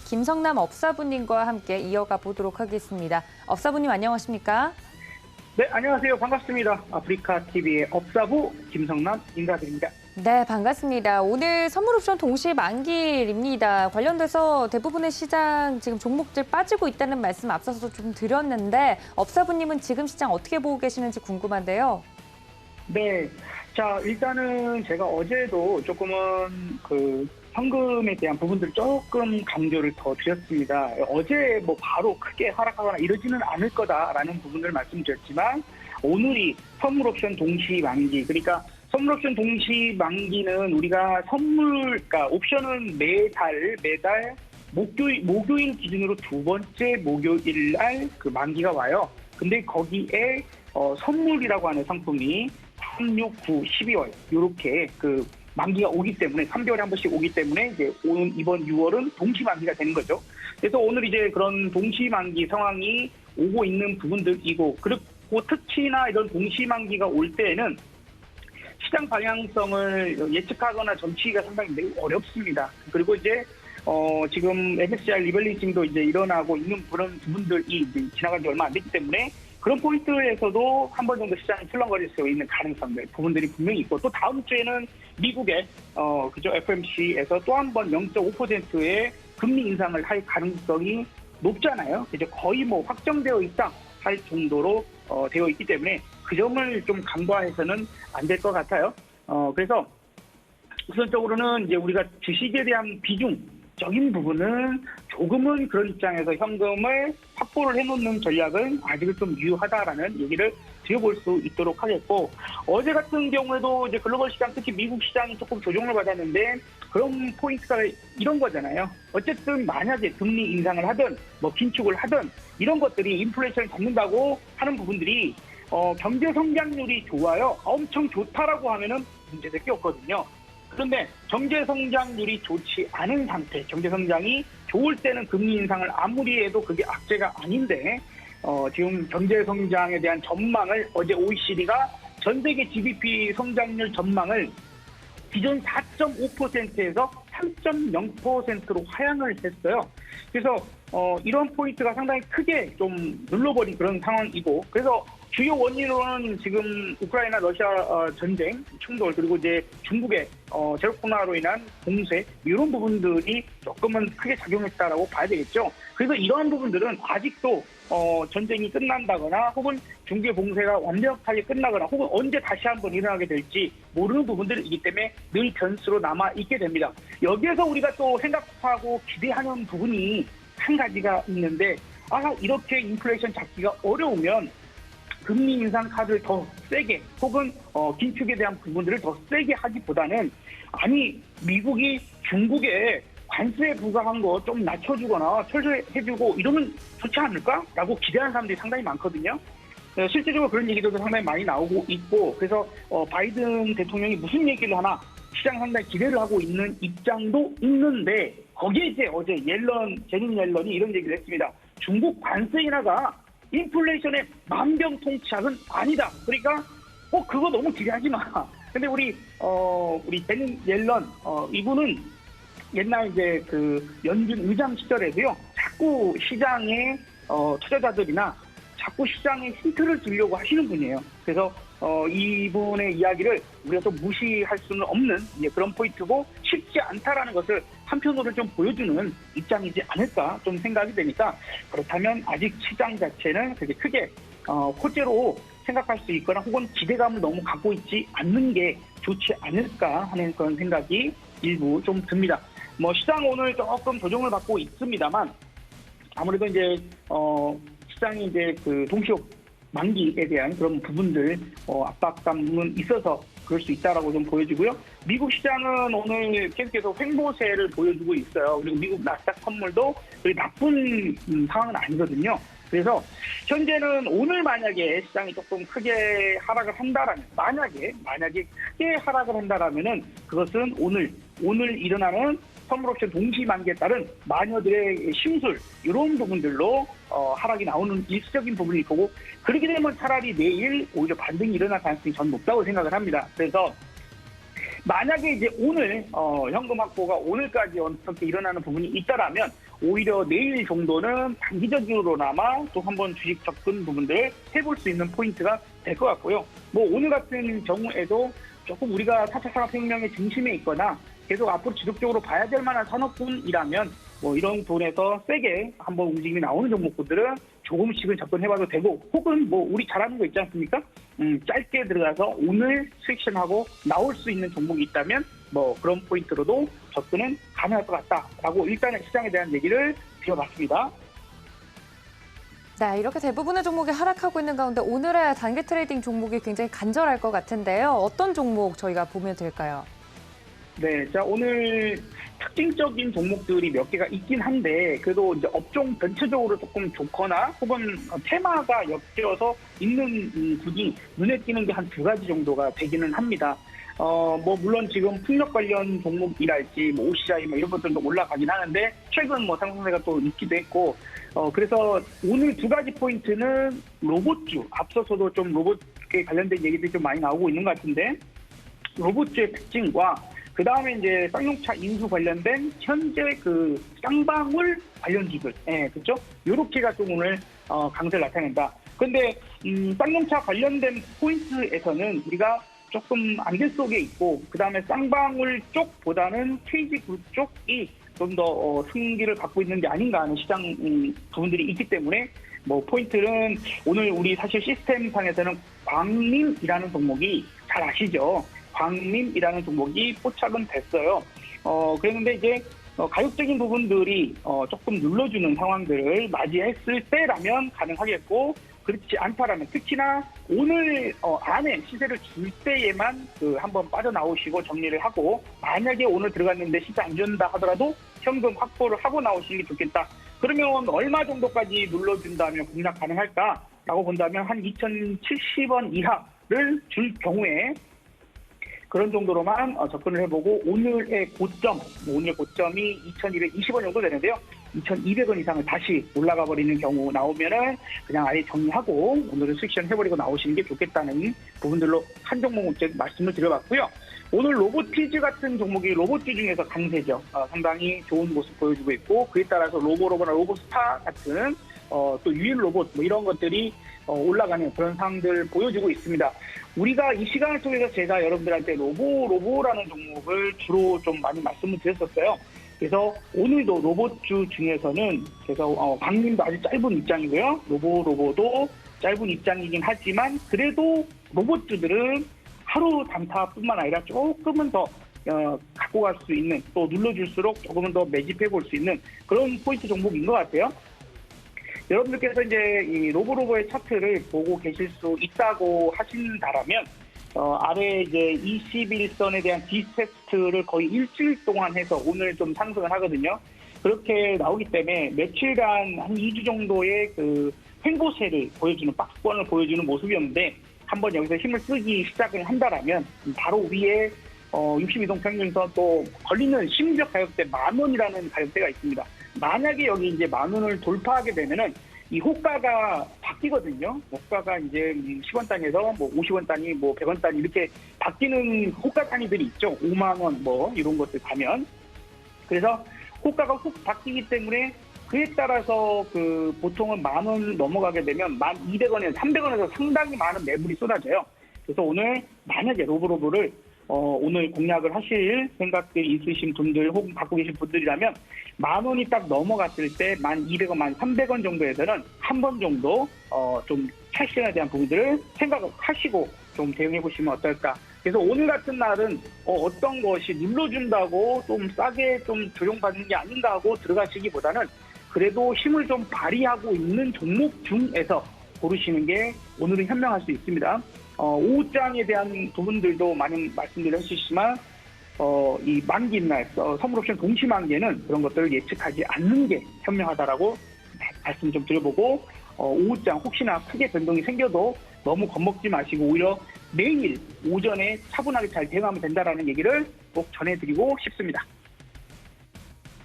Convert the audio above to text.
김성남 업사부님과 함께 이어가 보도록 하겠습니다. 업사부님 안녕하십니까? 네, 안녕하세요. 반갑습니다. 아프리카TV의 업사부 김성남 인사드립니다. 네, 반갑습니다. 오늘 선물옵션 동시 만기일입니다. 관련돼서 대부분의 시장 지금 종목들 빠지고 있다는 말씀 앞서서 좀 드렸는데 업사부님은 지금 시장 어떻게 보고 계시는지 궁금한데요. 네, 자 일단은 제가 어제도 조금은 현금에 대한 부분들 조금 강조를 더 드렸습니다. 어제 뭐 바로 크게 하락하거나 이러지는 않을 거다라는 부분을 말씀드렸지만 오늘이 선물옵션 동시 만기, 그러니까 선물옵션 동시 만기는 우리가 그러니까 옵션은 매달 목요일 기준으로 두 번째 목요일 날 그 만기가 와요. 근데 거기에 선물이라고 하는 상품이 3, 6, 9, 12월 이렇게 그 만기가 오기 때문에 3개월에 한 번씩 오기 때문에 이제 이번 6월은 동시 만기가 되는 거죠. 그래서 오늘 이제 그런 동시 만기 상황이 오고 있는 부분들이고, 그리고 특히나 이런 동시 만기가 올 때에는 시장 방향성을 예측하거나 점치기가 상당히 매우 어렵습니다. 그리고 이제 지금 MSCI 리밸런싱도 이제 일어나고 있는 그런 부분들이 이제 지나간 지 얼마 안 됐기 때문에 그런 포인트에서도 한 번 정도 시장이 출렁거릴 수 있는 가능성들 부분들이 분명히 있고, 또 다음 주에는 미국의 그죠 FOMC에서 또 한 번 0.5%의 금리 인상을 할 가능성이 높잖아요. 그죠, 거의 뭐 확정되어 있다 할 정도로 되어 있기 때문에 그 점을 좀 간과해서는 안 될 것 같아요. 그래서 우선적으로는 이제 우리가 주식에 대한 비중적인 부분은 조금은 그런 입장에서 현금을 확보를 해놓는 전략은 아직은 좀 유효하다라는 얘기를 드려볼 수 있도록 하겠고, 어제 같은 경우에도 이제 글로벌 시장, 특히 미국 시장이 조금 조정을 받았는데 그런 포인트가 이런 거잖아요. 어쨌든 만약에 금리 인상을 하든 뭐 긴축을 하든 이런 것들이 인플레이션을 잡는다고 하는 부분들이 경제 성장률이 좋아요, 엄청 좋다라고 하면은 문제될 게 없거든요. 그런데 경제 성장률이 좋지 않은 상태, 경제 성장이 좋을 때는 금리 인상을 아무리 해도 그게 악재가 아닌데, 지금 경제 성장에 대한 전망을 어제 OECD가 전 세계 GDP 성장률 전망을 기존 4.5%에서 3.0%로 하향을 했어요. 그래서 이런 포인트가 상당히 크게 좀 눌러버린 그런 상황이고, 그래서 주요 원인으로는 지금 우크라이나 러시아 전쟁 충돌, 그리고 이제 중국의 제로 코로나로 인한 봉쇄, 이런 부분들이 조금은 크게 작용했다라고 봐야 되겠죠. 그래서 이러한 부분들은 아직도 전쟁이 끝난다거나 혹은 중국의 봉쇄가 완벽하게 끝나거나 혹은 언제 다시 한번 일어나게 될지 모르는 부분들이기 때문에 늘 변수로 남아 있게 됩니다. 여기에서 우리가 또 생각하고 기대하는 부분이 한 가지가 있는데, 이렇게 인플레이션 잡기가 어려우면 금리 인상 카드를 더 세게 혹은 긴축에 대한 부분들을 더 세게 하기보다는, 아니 미국이 중국에 관세 부과한 거 좀 낮춰주거나 철저해주고 이러면 좋지 않을까라고 기대하는 사람들이 상당히 많거든요. 실제적으로 그런 얘기들도 상당히 많이 나오고 있고, 그래서 바이든 대통령이 무슨 얘기를 하나 시장 상당히 기대를 하고 있는 입장도 있는데, 거기에 이제 어제 제닛 옐런이 이런 얘기를 했습니다. 중국 관세 인하가 인플레이션의 만병통치약은 아니다. 그러니까 그거 너무 기대하지 마. 근데 우리 제닛 옐런 이분은 옛날 이제 그 연준 의장 시절에도요, 자꾸 시장의 투자자들이나 자꾸 시장에 힌트를 주려고 하시는 분이에요. 그래서 이분의 이야기를 우리가 또 무시할 수는 없는 그런 포인트고, 쉽지 않다라는 것을 한편으로 좀 보여주는 입장이지 않을까 좀 생각이 되니까, 그렇다면 아직 시장 자체는 그렇게 크게 호재로 생각할 수 있거나 혹은 기대감을 너무 갖고 있지 않는 게 좋지 않을까 하는 그런 생각이 일부 좀 듭니다. 뭐 시장 오늘 조금 조정을 받고 있습니다만, 아무래도 이제 시장이 이제 그 동시업 만기에 대한 그런 부분들 압박감은 있어서 그럴 수 있다라고 좀 보여지고요. 미국 시장은 오늘 계속해서 횡보세를 보여주고 있어요. 그리고 미국 나스닥 선물도 그리 나쁜 상황은 아니거든요. 그래서 현재는 오늘 만약에 시장이 조금 크게 하락을 한다라면, 만약에 크게 하락을 한다라면은 그것은 오늘 일어나는 선물옵션 동시 만기에 따른 마녀들의 심술, 이런 부분들로 하락이 나오는 일시적인 부분이 있고, 그렇게 되면 차라리 내일 오히려 반등이 일어날 가능성이 전 높다고 생각을 합니다. 그래서 만약에 이제 오늘 현금 확보가 오늘까지 어떻게 일어나는 부분이 있다라면 오히려 내일 정도는 단기적으로나마 또 한번 주식 접근 부분들 해볼 수 있는 포인트가 될 것 같고요. 뭐 오늘 같은 경우에도 조금 우리가 4차 산업혁명의 중심에 있거나 계속 앞으로 지속적으로 봐야 될 만한 산업군이라면 뭐 이런 부분에서 세게 한번 움직임이 나오는 종목들은 조금씩은 접근해봐도 되고, 혹은 뭐 우리 잘하는 거 있지 않습니까? 짧게 들어가서 오늘 수익션하고 나올 수 있는 종목이 있다면 뭐 그런 포인트로도 접근은 가능할 것 같다라고 일단은 시장에 대한 얘기를 드려봤습니다. 네, 이렇게 대부분의 종목이 하락하고 있는 가운데 오늘의 단기 트레이딩 종목이 굉장히 간절할 것 같은데요. 어떤 종목 저희가 보면 될까요? 네, 자 오늘 특징적인 종목들이 몇 개가 있긴 한데 그래도 이제 업종 전체적으로 조금 좋거나 혹은 테마가 엮여서 있는 분이 눈에 띄는 게 한 2가지 정도가 되기는 합니다. 뭐 물론 지금 풍력 관련 종목이랄지 뭐 OCI 뭐 이런 것들도 올라가긴 하는데 최근 뭐 상승세가 또 있기도 했고, 그래서 오늘 2가지 포인트는 로봇주, 앞서서도 좀 로봇에 관련된 얘기들이 좀 많이 나오고 있는 것 같은데, 로봇주의 특징과 그 다음에 이제 쌍용차 인수 관련된 현재 그 쌍방울 관련주들, 그렇죠? 요렇게가 좀 오늘 강세를 나타낸다. 근데 쌍용차 관련된 포인트에서는 우리가 조금 안개 속에 있고, 그 다음에 쌍방울 쪽보다는 KG그룹 쪽이 좀 더 승기를 갖고 있는 게 아닌가 하는 시장 부분들이 있기 때문에 뭐 포인트는 오늘 우리 사실 시스템상에서는 광림이라는 종목이 잘 아시죠? 광림이라는 종목이 포착은 됐어요. 그랬는데 이제 가격적인 부분들이 조금 눌러주는 상황들을 맞이했을 때라면 가능하겠고, 그렇지 않다라면 특히나 오늘 안에 시세를 줄 때에만 한번 빠져나오시고 정리를 하고, 만약에 오늘 들어갔는데 시세 안 준다 하더라도 현금 확보를 하고 나오시는 게 좋겠다. 그러면 얼마 정도까지 눌러준다면 공략 가능할까라고 본다면 한 2,070원 이하를 줄 경우에 그런 정도로만 접근을 해보고, 오늘의 고점이 2,220원 정도 되는데요. 2,200원 이상을 다시 올라가 버리는 경우 나오면은 그냥 아예 정리하고 오늘은 수익션 해버리고 나오시는 게 좋겠다는 부분들로 한 종목 말씀을 드려봤고요. 오늘 로보티즈 같은 종목이 로봇주 중에서 강세죠. 상당히 좋은 모습 보여주고 있고, 그에 따라서 로보로버나 로보스타 같은 또 유일 로봇 뭐 이런 것들이 올라가는 그런 상황들 보여주고 있습니다. 우리가 이 시간을 통해서 제가 여러분들한테 로보라는 종목을 주로 좀 많이 말씀을 드렸었어요. 그래서 오늘도 로봇주 중에서는 그래서 광림도 아주 짧은 입장이고요. 로보도 짧은 입장이긴 하지만 그래도 로봇주들은 하루 단타뿐만 아니라 조금은 더 갖고 갈 수 있는, 또 눌러줄수록 조금은 더 매집해 볼 수 있는 그런 포인트 종목인 것 같아요. 여러분들께서 이제 이 로보의 차트를 보고 계실 수 있다고 하신다라면 아래 이제 21선에 대한 디스테스트를 거의 일주일 동안 해서 오늘 좀 상승을 하거든요. 그렇게 나오기 때문에 며칠간 한 2주 정도의 그 횡보세를 보여주는, 박스권을 보여주는 모습이었는데, 한번 여기서 힘을 쓰기 시작을 한다라면 바로 위에 62동 평균선 또 걸리는 심지어 가격대 10,000원이라는 가격대가 있습니다. 만약에 여기 이제 10,000원을 돌파하게 되면은 이 호가가 바뀌거든요. 호가가 이제 10원 단위에서 뭐 50원 단위, 뭐 100원 단위 이렇게 바뀌는 호가 단위들이 있죠. 5만 원 뭐 이런 것들 가면. 그래서 호가가 훅 바뀌기 때문에 그에 따라서 그 보통은 10,000원 넘어가게 되면 1,200원에서 300원에서 상당히 많은 매물이 쏟아져요. 그래서 오늘 만약에 로보를 오늘 공략을 하실 생각들이 있으신 분들 혹은 갖고 계신 분들이라면 10,000원이 딱 넘어갔을 때 1,200원, 1,300원 정도에서는 한 번 정도 좀 차익실현에 대한 부분들을 생각을 하시고 좀 대응해 보시면 어떨까. 그래서 오늘 같은 날은 어떤 것이 눌러준다고 좀 싸게 좀 조정받는 게 아닌가 하고 들어가시기보다는 그래도 힘을 좀 발휘하고 있는 종목 중에서 고르시는 게 오늘은 현명할 수 있습니다. 오후장에 대한 부분들도 많이 말씀드릴 수 있지만 이 만기날 선물옵션 동시 만기에는 그런 것들을 예측하지 않는 게 현명하다라고 말씀 좀 드려보고, 오후장 혹시나 크게 변동이 생겨도 너무 겁먹지 마시고 오히려 내일 오전에 차분하게 잘 대응하면 된다라는 얘기를 꼭 전해드리고 싶습니다.